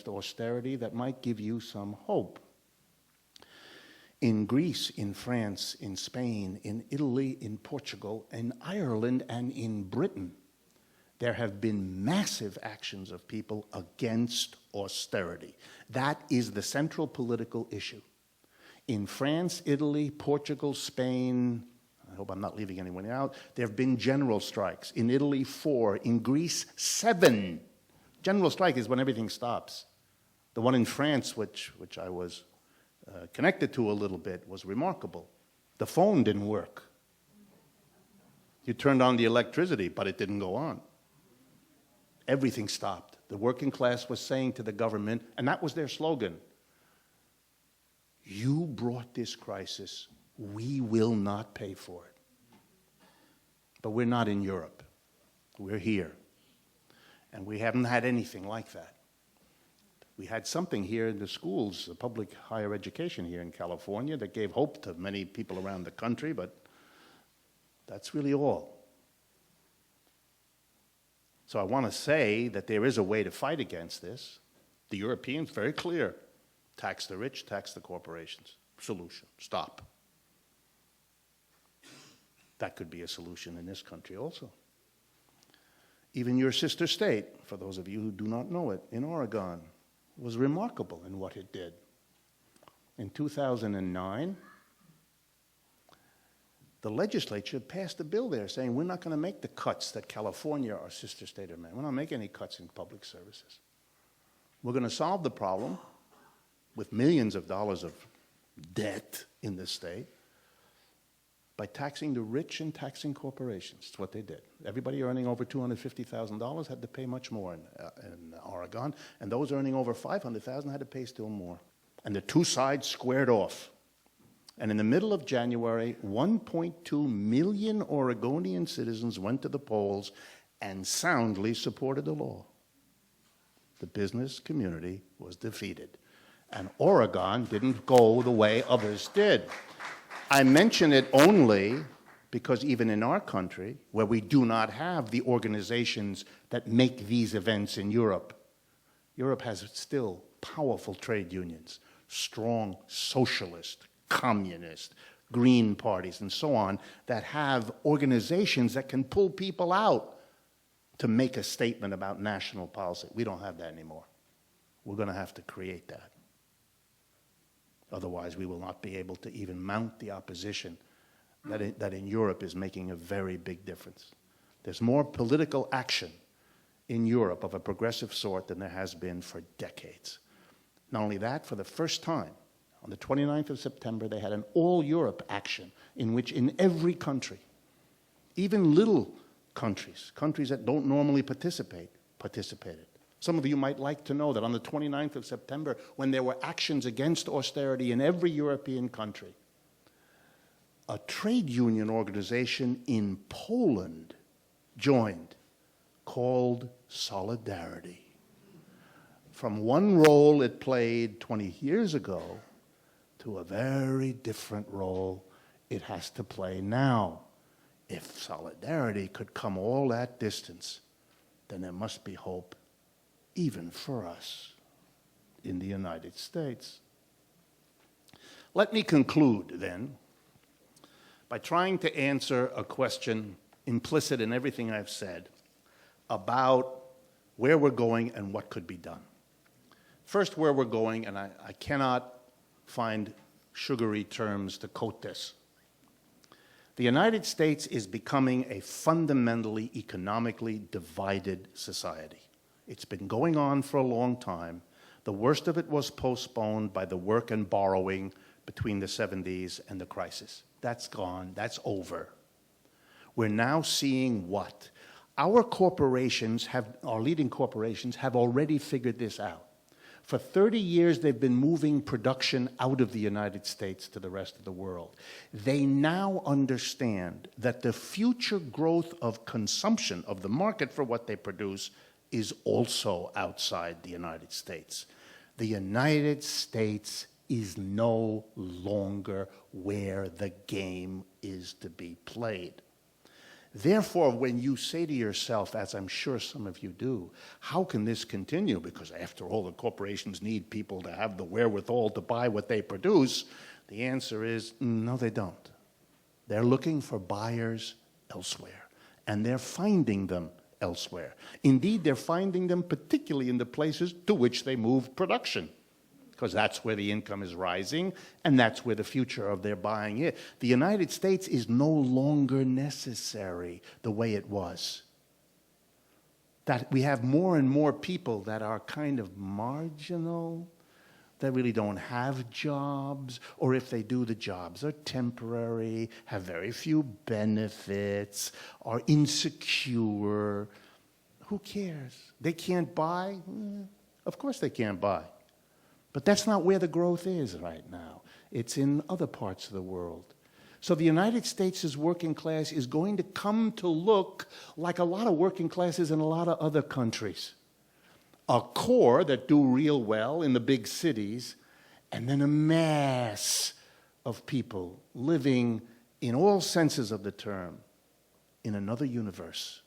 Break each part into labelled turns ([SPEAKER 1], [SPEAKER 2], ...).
[SPEAKER 1] austerity that might give you some hope. In Greece, in France, in Spain, in Italy, in Portugal, in Ireland, and in Britain, there have been massive actions of people against austerity. That is the central political issue. In France, Italy, Portugal, Spain, I hope I'm not leaving anyone out, there have been general strikes. In Italy, 4. In Greece, 7. General strike is when everything stops. The one in France, which I was connected to a little bit, was remarkable. The phone didn't work. You turned on the electricity, but it didn't go on. Everything stopped. The working class was saying to the government, and that was their slogan, "You brought this crisis. We will not pay for it." But we're not in Europe. We're here. And we haven't had anything like that. We had something here in the schools, the public higher education here in California, that gave hope to many people around the country, but that's really all. So I want to say that there is a way to fight against this. The Europeans, very clear. Tax the rich, tax the corporations. Solution. Stop. That could be a solution in this country also. Even your sister state, for those of you who do not know it, in Oregon, was remarkable in what it did. In 2009, the legislature passed a bill there saying we're not going to make the cuts that California, our sister state, are making. We're not making any cuts in public services. We're going to solve the problem with millions of dollars of debt in the state by taxing the rich and taxing corporations. That's what they did. Everybody earning over $250,000 had to pay much more in Oregon, and those earning over $500,000 had to pay still more. And the two sides squared off. And in the middle of January, 1.2 million Oregonian citizens went to the polls and soundly supported the law. The business community was defeated. And Oregon didn't go the way others did. I mention it only because even in our country, where we do not have the organizations that make these events in Europe, Europe has still powerful trade unions, strong socialist, communist, green parties, and so on, that have organizations that can pull people out to make a statement about national policy. We don't have that anymore. We're going to have to create that. Otherwise, we will not be able to even mount the opposition that in Europe is making a very big difference. There's more political action in Europe of a progressive sort than there has been for decades. Not only that, for the first time, on the 29th of September, they had an all-Europe action in which in every country, even little countries, countries that don't normally participated. Some of you might like to know that on the 29th of September, when there were actions against austerity in every European country, a trade union organization in Poland joined, called Solidarity. From one role it played 20 years ago to a very different role it has to play now. If Solidarity could come all that distance, then there must be hope even for us in the United States. Let me conclude, then, by trying to answer a question implicit in everything I've said about where we're going and what could be done. First, where we're going, and I cannot find sugary terms to quote this. The United States is becoming a fundamentally economically divided society. It's been going on for a long time. The worst of it was postponed by the work and borrowing between the 70s and the crisis. That's gone. That's over. We're now seeing what? Our leading corporations have already figured this out. For 30 years, they've been moving production out of the United States to the rest of the world. They now understand that the future growth of consumption of the market for what they produce is also outside the United States. The United States is no longer where the game is to be played. Therefore, when you say to yourself, as I'm sure some of you do, how can this continue? Because after all, the corporations need people to have the wherewithal to buy what they produce. The answer is, no, they don't. They're looking for buyers elsewhere, and they're finding them elsewhere. Indeed, they're finding them particularly in the places to which they move production, because that's where the income is rising, and that's where the future of their buying is. The United States is no longer necessary the way it was. That we have more and more people that are kind of marginal, that really don't have jobs, or if they do, the jobs are temporary, have very few benefits, are insecure. Who cares? They can't buy? Of course they can't buy. But that's not where the growth is right now. It's in other parts of the world. So the United States' working class is going to come to look like a lot of working classes in a lot of other countries. A core that do real well in the big cities, and then a mass of people living in all senses of the term in another universe,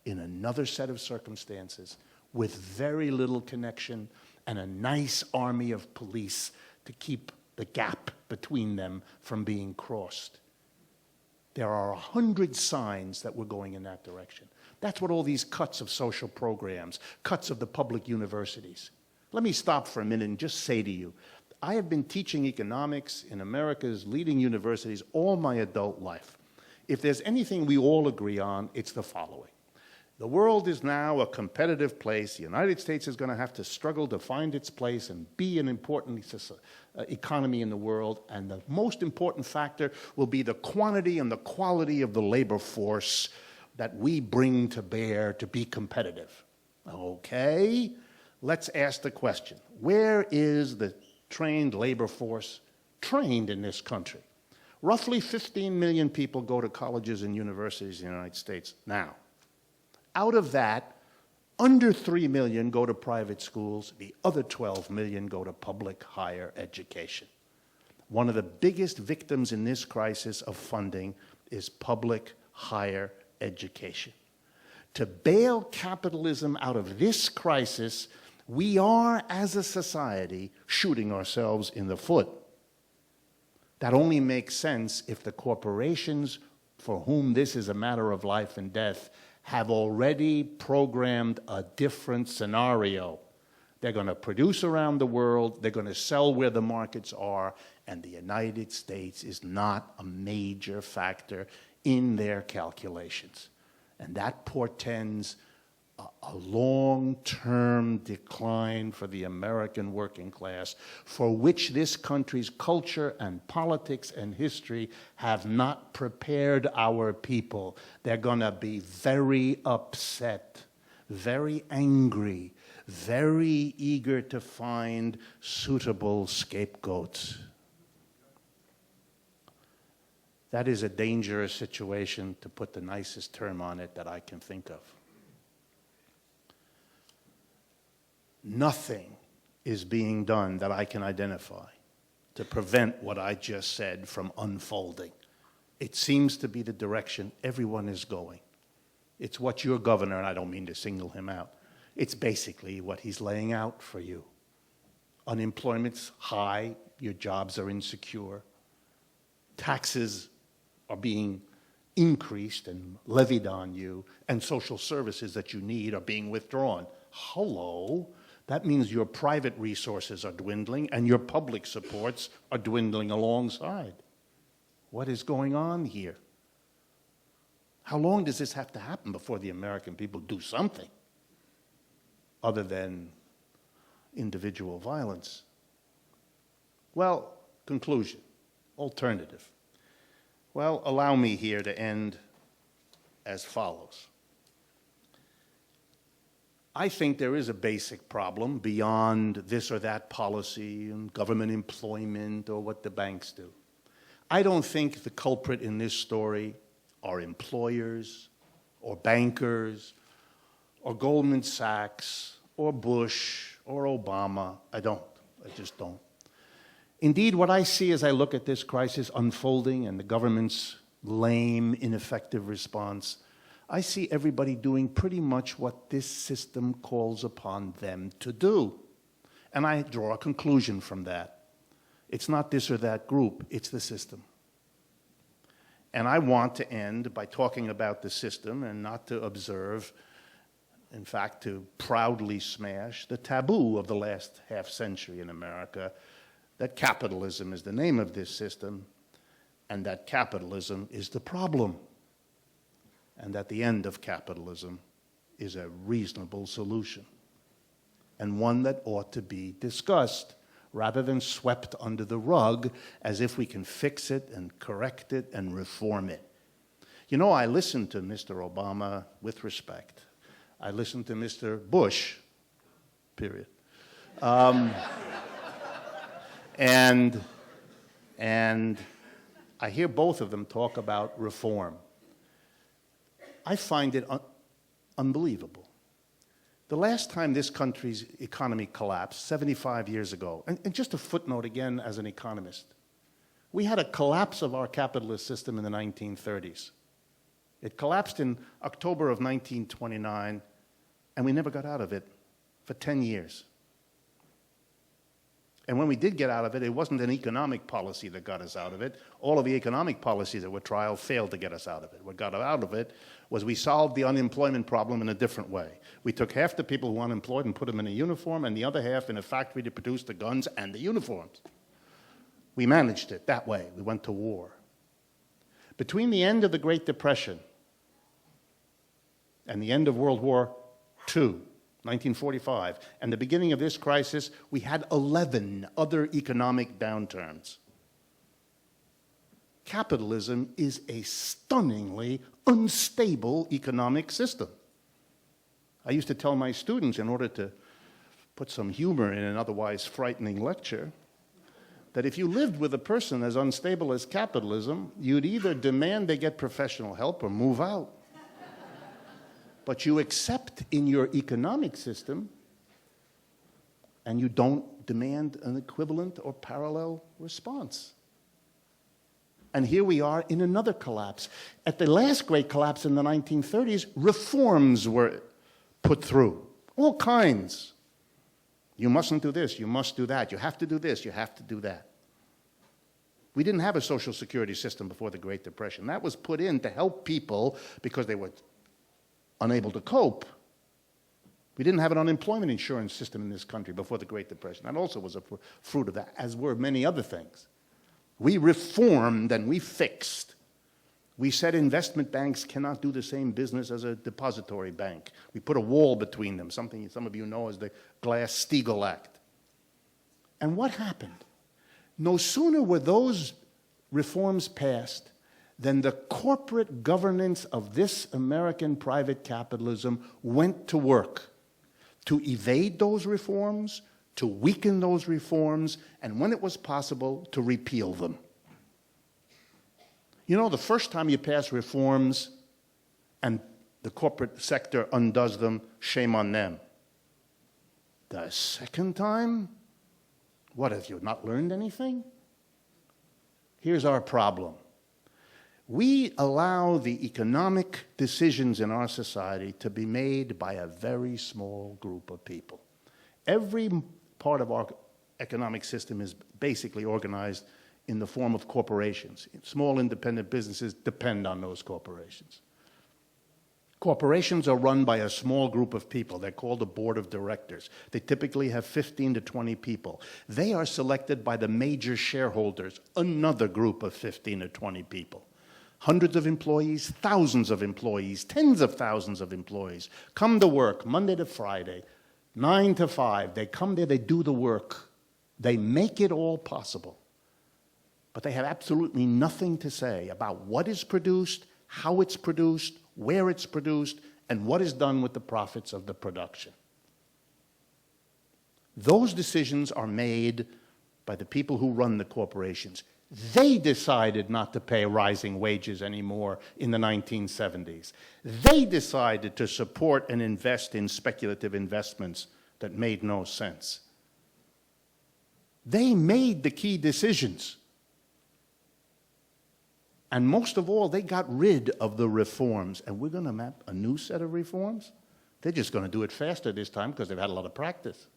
[SPEAKER 1] in another set of circumstances, with very little connection and a nice army of police to keep the gap between them from being crossed. There are 100 signs that we're going in that direction. That's what all these cuts of social programs, cuts of the public universities. Let me stop for a minute and just say to you, I have been teaching economics in America's leading universities all my adult life. If there's anything we all agree on, it's the following. The world is now a competitive place. The United States is going to have to struggle to find its place and be an important economy in the world. And the most important factor will be the quantity and the quality of the labor force that we bring to bear to be competitive. Okay, let's ask the question. Where is the trained labor force trained in this country? Roughly 15 million people go to colleges and universities in the United States now. Out of that, under 3 million go to private schools. The other 12 million go to public higher education. One of the biggest victims in this crisis of funding is public higher education. To bail capitalism out of this crisis, we are, as a society, shooting ourselves in the foot. That only makes sense if the corporations for whom this is a matter of life and death have already programmed a different scenario. They're going to produce around the world, they're going to sell where the markets are, and the United States is not a major factor in their calculations. And that portends a long-term decline for the American working class, for which this country's culture and politics and history have not prepared our people. They're going to be very upset, very angry, very eager to find suitable scapegoats. That is a dangerous situation, to put the nicest term on it that I can think of. Nothing is being done that I can identify to prevent what I just said from unfolding. It seems to be the direction everyone is going. It's what your governor, and I don't mean to single him out, it's basically what he's laying out for you. Unemployment's high, your jobs are insecure, taxes are being increased and levied on you, and social services that you need are being withdrawn. Hello? That means your private resources are dwindling and your public supports are dwindling alongside. What is going on here? How long does this have to happen before the American people do something other than individual violence? Well, conclusion, alternative. Well, allow me here to end as follows. I think there is a basic problem beyond this or that policy and government employment or what the banks do. I don't think the culprit in this story are employers or bankers or Goldman Sachs or Bush or Obama. I just don't. Indeed, what I see as I look at this crisis unfolding and the government's lame, ineffective response, I see everybody doing pretty much what this system calls upon them to do. And I draw a conclusion from that. It's not this or that group, it's the system. And I want to end by talking about the system and not to observe, in fact, to proudly smash the taboo of the last half century in America, that capitalism is the name of this system, and that capitalism is the problem, and that the end of capitalism is a reasonable solution, and one that ought to be discussed rather than swept under the rug as if we can fix it and correct it and reform it. You know, I listened to Mr. Obama with respect. I listened to Mr. Bush, period. And I hear both of them talk about reform. I find it unbelievable. The last time this country's economy collapsed, 75 years ago, and just a footnote again as an economist, we had a collapse of our capitalist system in the 1930s. It collapsed in October of 1929, and we never got out of it for 10 years. And when we did get out of it, it wasn't an economic policy that got us out of it. All of the economic policies that were tried failed to get us out of it. What got us out of it was we solved the unemployment problem in a different way. We took half the people who were unemployed and put them in a uniform, and the other half in a factory to produce the guns and the uniforms. We managed it that way. We went to war. Between the end of the Great Depression and the end of World War II, 1945, and the beginning of this crisis, we had 11 other economic downturns. Capitalism is a stunningly unstable economic system. I used to tell my students, in order to put some humor in an otherwise frightening lecture, that if you lived with a person as unstable as capitalism, you'd either demand they get professional help or move out. But you accept in your economic system, and you don't demand an equivalent or parallel response. And here we are in another collapse. At the last great collapse in the 1930s, reforms were put through, all kinds. You mustn't do this, you must do that, you have to do this, you have to do that. We didn't have a Social Security system before the Great Depression. That was put in to help people because they were unable to cope. We didn't have an unemployment insurance system in this country before the Great Depression. That also was a fruit of that, as were many other things. We reformed and we fixed. We said investment banks cannot do the same business as a depository bank. We put a wall between them, something some of you know as the Glass-Steagall Act. And what happened? No sooner were those reforms passed than the corporate governance of this American private capitalism went to work to evade those reforms, to weaken those reforms, and when it was possible, to repeal them. You know, the first time you pass reforms and the corporate sector undoes them, shame on them. The second time, what, have you not learned anything? Here's our problem. We allow the economic decisions in our society to be made by a very small group of people. Every part of our economic system is basically organized in the form of corporations. Small independent businesses depend on those corporations. Corporations are run by a small group of people. They're called a board of directors. They typically have 15 to 20 people. They are selected by the major shareholders, another group of 15 to 20 people. Hundreds of employees, thousands of employees, tens of thousands of employees come to work Monday to Friday, 9 to 5. They come there, they do the work. They make it all possible. But they have absolutely nothing to say about what is produced, how it's produced, where it's produced, and what is done with the profits of the production. Those decisions are made by the people who run the corporations. They decided not to pay rising wages anymore in the 1970s. They decided to support and invest in speculative investments that made no sense. They made the key decisions. And most of all, they got rid of the reforms. And we're going to map a new set of reforms? They're just going to do it faster this time because they've had a lot of practice.